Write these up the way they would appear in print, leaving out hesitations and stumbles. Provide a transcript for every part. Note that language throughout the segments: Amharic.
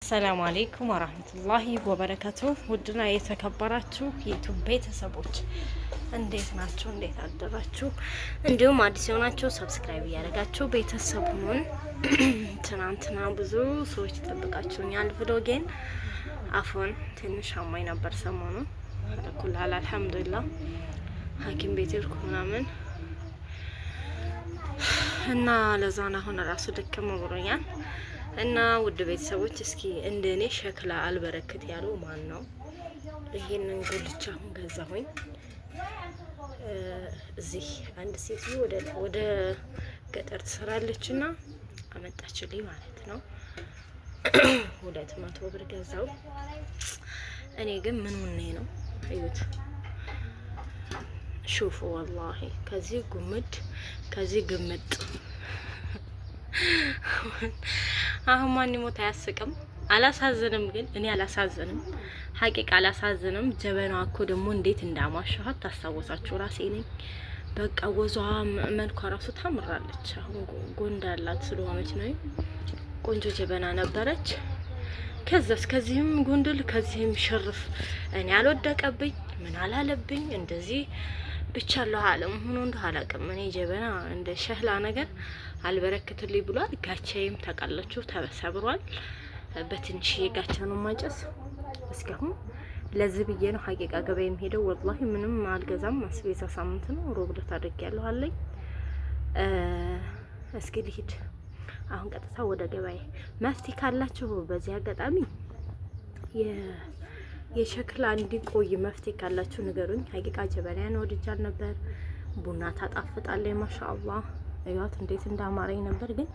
ሰላም አለይኩም ወራህመቱላሂ ወበረካቱ። ውድና የተከበራችሁ የዩቲዩብ ቤተሰቦች እንዴት ናችሁ? እንዴት አደራችሁ? እንዲሁም አዲስ የሆናችሁ ሰብስክራይብ እያደረጋችሁ ቤተሰቡን ትናንትና ብዙ ሰዎች ጠብቃችሁኛል። ቪዲዮጌን አፎን ትንሽ አማኝ ነበር ሰሞኑን ኩላል አልሐምዱሊላህ ሐኪም ቤት ሄድኩ ምናምን እና ለዛና አሁን ራሱ ደከመ ብሎኛል። እና ውድ ቤተሰቦች እስኪ እንደኔ ሸክላ አልበረክት ያለው ማን ነው? ይሄንን ጉልቻ አሁን ገዛሁኝ። እዚህ አንድ ሴት ወደ ገጠር ትሰራለችና አመጣችልኝ ማለት ነው። 200 ብር ገዛው። እኔ ግን ምን ሆነ ነው እዩት። ሹፉ ወላሂ ከዚህ ጉምድ ከዚህ ግምጥ አሁን ማን ይሞት አያስቅም፣ አላሳዝንም። ግን እኔ አላሳዝንም፣ ሀቂቃ አላሳዝንም። ጀበናዋ እኮ ደግሞ እንዴት እንዳማሸኋት ታስታውሳችሁ? ራሴ ነኝ በቃ ወዟ መልኳ ራሱ ታምራለች። አሁን ጎንዳ ያላት ስለሆነች ነው። ቆንጆ ጀበና ነበረች። ከዛስ ከዚህም ጎንደል ከዚህም ሽርፍ እኔ አልወደቀብኝ ምን አላለብኝ። እንደዚህ ብቻ አላህ አለም ሆኖ እንደው አላውቅም። እኔ ጀበና እንደ ሸህላ ነገር አልበረክትልኝ ብሏል። ጋቻዬም ታውቃላችሁ ተሰብሯል። በትንሽ ጋቻ ነው ማጨስ። እስካሁን ለዚህ ብዬ ነው ሀቂቃ ገበያ የምሄደው። ወላሂ ምንም አልገዛም። አስቤዛ ሳምንት ነው ሮብለት አድርጌያለሁ አለኝ። እስኪ ልሂድ አሁን ቀጥታ ወደ ገበያ። መፍትሄ ካላችሁ በዚህ አጋጣሚ የሸክላ እንዲቆይ መፍትሄ ካላችሁ ንገሩኝ። ሀቂቃ ጀበናን ወድጃል ነበር። ቡና ታጣፍጣለች ማሻአላህ። እያት እንዴት እንዳማረኝ ነበር። ግን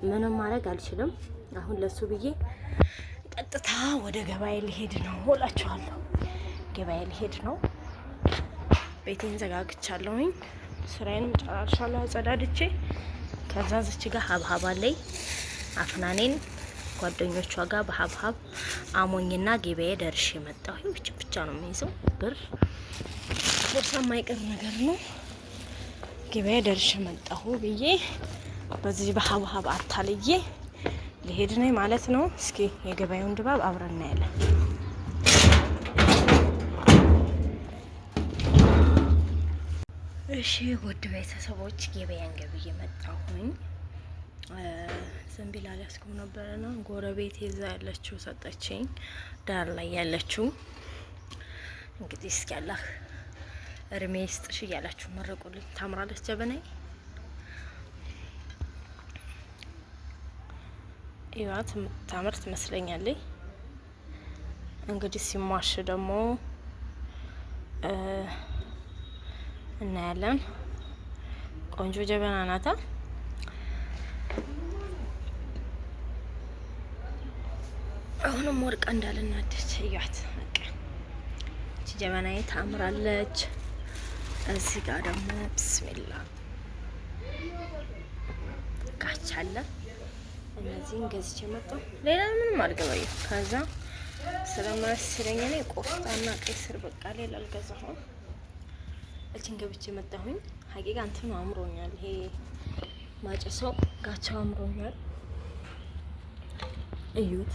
ምንም ማድረግ አልችልም። አሁን ለሱ ብዬ ቀጥታ ወደ ገበያ ሊሄድ ነው እላችኋለሁ። ገበያ ሊሄድ ነው። ቤቴን ዘጋግቻለሁኝ። ስራዬንም ጨራርሻለሁ አጸዳድቼ። ከዛ ዝች ጋር ሀብሀብ አለኝ። አፍናኔን ጓደኞቿ ጋር በሀብሀብ አሞኝና ገበያ ደርሼ መጣሁ። ይህች ብቻ ነው የሚይዘው ብር። ቦርሳ የማይቀር ነገር ነው። ገበያ ደርሼ መጣሁ ብዬ በዚህ በሀብሀብ አታልዬ ሊሄድ ነኝ ማለት ነው። እስኪ የገበያውን ድባብ አብረን እናያለን። እሺ ውድ ቤተሰቦች ገበያን ገብዬ መጣሁኝ። ዘንቢል አልያዝኩም ነበርና ጎረቤት ይዛ ያለችው ሰጠችኝ። ዳር ላይ ያለችው እንግዲህ እስኪ አላህ እርሜ ይስጥሽ እያላችሁ መረቁልኝ። ታምራለች ጀበናዬ። ይዋት ታምር ትመስለኛለች። እንግዲህ ሲሟሽ ደግሞ እናያለን። ቆንጆ ጀበና ናታ። አሁንም ወርቃ እንዳልናደች እያት በቃ እቺ ጀበናዬ ታምራለች። እዚህ ጋር ደግሞ ብስሚላ ጋቻ አለ። እነዚህን ገዝቼ መጣሁ። ሌላ ምንም አልገባየም። ከዛ ስለማያስለኝ እኔ ቆፍጣና ቀይ ስር በቃ ሌላ አልገዛሁም። እችን ገብቼ መጣሁኝ። ሀቂቃ እንትኑ አምሮኛል። ይሄ ማጨሰው ጋቻው አምሮኛል። እዩት።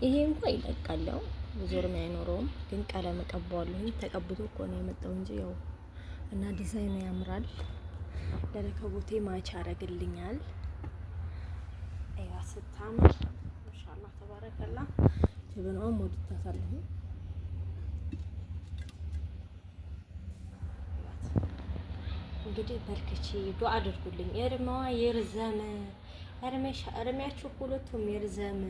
ይሄ እንኳን ይለቃል። ያው ዞርም አይኖረውም፣ ግን ቀለም እቀባዋለሁ። ተቀብቶ እኮ ነው የመጣው እንጂ ያው እና ዲዛይኑ ያምራል። ለረከቦቴ ማች ያደርግልኛል። አይዋ ስታምር ማሻአላህ ተባረከላ። ጀበናውም ወድታታለሁ። እንግዲህ በርክቼ ዱአ አድርጉልኝ። እርማዋ ይርዘም። እርሜያችሁ ሁለቱም ይርዘም።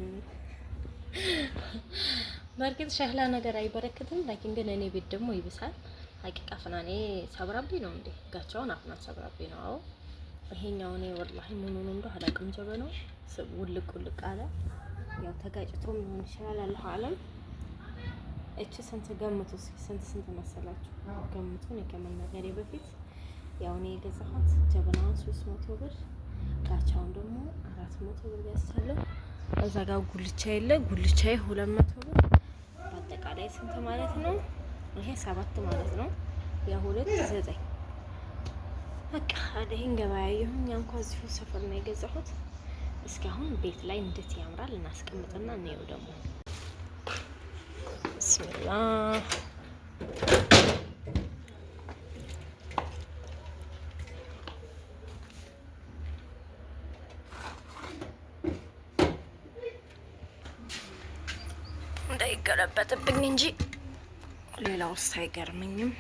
በርግጥ ሸህላ ነገር አይበረክትም። ላኪን ግን እኔ ቤት ደግሞ ይብሳል። ሀቂቃ አፍናኔ ሰብራብኝ ነው እንዴ? ጋቻውን አፍናን ሰብራብኝ ነው። አዎ ይሄኛው እኔ ወላሂ ምኑን እንደው አላውቅም። ጀበናው ውልቅ አለ። ያው ተጋጭቶ ሊሆን ይችላል። አላህ አለም። እቺ ስንት ገምቱ እስኪ? ስንት መሰላችሁ? ገምቱ። እኔ ከመናገሬ በፊት ያው እኔ የገዛኋት ጀበናውን 300 ብር፣ ጋቻውን ደግሞ 400 ብር ገዝቻለሁ። እዛ ጋር ጉልቻ የለ ጉልቻዬ 200 ብር። በአጠቃላይ ስንት ማለት ነው? ይሄ 7 ማለት ነው። ያ 2 9 በቃ አደህን ገበያ ይሁን። እንኳን እዚሁ ሰፈር ነው የገዛሁት። እስኪ አሁን ቤት ላይ እንዴት ያምራል እናስቀምጥና እንየው ደግሞ። ብስሚላህ እንዳይገለበጥብኝ እንጂ ሌላውስ አይገርመኝም።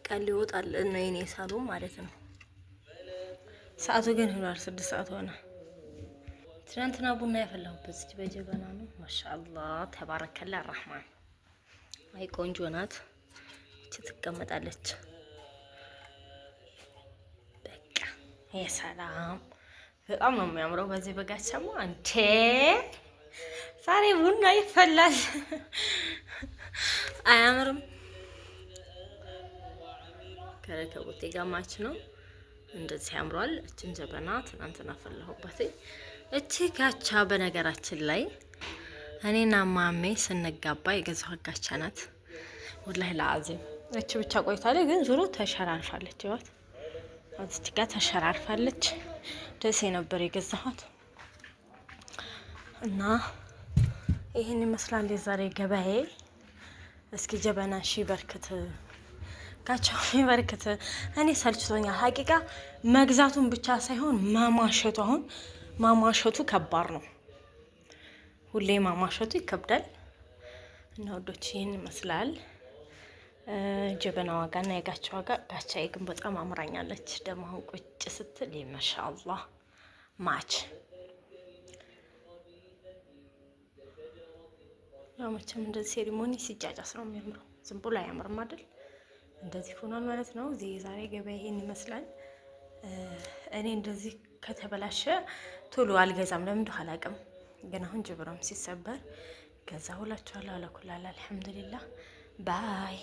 ቀን ሊወጣል ነው የኔ ሳሎን ማለት ነው። ሰዓቱ ግን ሆኗል 6 ሰዓት ሆነ። ትናንትና ቡና ያፈላሁበት እዚህ በጀበና ነው። ማሻአላህ ተባረከላ ረህማን። አይ ቆንጆ ናት። እቺ ትቀመጣለች። በቃ የሰላም በጣም ነው የሚያምረው። በዚህ በጋቻማ አንተ ዛሬ ቡና ይፈላል። አያምርም? ከረከቦቴ ጋር ማች ነው። እንደዚህ ያምሯል። እችን ጀበና ትናንትና ፈላሁበት። እቺ ጋቻ በነገራችን ላይ እኔና ማሜ ስንጋባ የገዛኋት ጋቻ ናት። ወላሂ ለአዚም እቺ ብቻ ቆይታለች፣ ግን ዙሮ ተሸራርፋለች። ይዋት እቺ ጋር ተሸራርፋለች። ደስ ነበር የገዛኋት እና ይሄን ይመስላል የዛሬ ገበያዬ። እስኪ ጀበና ሺ በርክት ጋቻው ይበርክት። እኔ ሰልችቶኛል ሀቂቃ መግዛቱን ብቻ ሳይሆን ማማሸቱ። አሁን ማማሸቱ ከባድ ነው። ሁሌ ማማሸቱ ይከብዳል። እና ወዶች ይህን ይመስላል ጀበና ዋጋና የጋቻ ዋጋ። ጋቻዬ ግን በጣም አምራኛለች። ደግሞ አሁን ቁጭ ስትል ማሻአላህ ማች። ያው መቼም እንደዚህ ሴሪሞኒ ሲጫጫስ ነው የሚያምረው። ዝም ብሎ አያምርም አይደል? እንደዚህ ሆኗል ማለት ነው። እዚህ የዛሬ ገበያ ይሄን ይመስላል። እኔ እንደዚህ ከተበላሸ ቶሎ አልገዛም። ለምን እንደሆነ አላውቅም። ግን አሁን ጅብረም ሲሰበር ገዛሁላችኋለሁ። አለኩላላ አልሐምዱሊላህ ባይ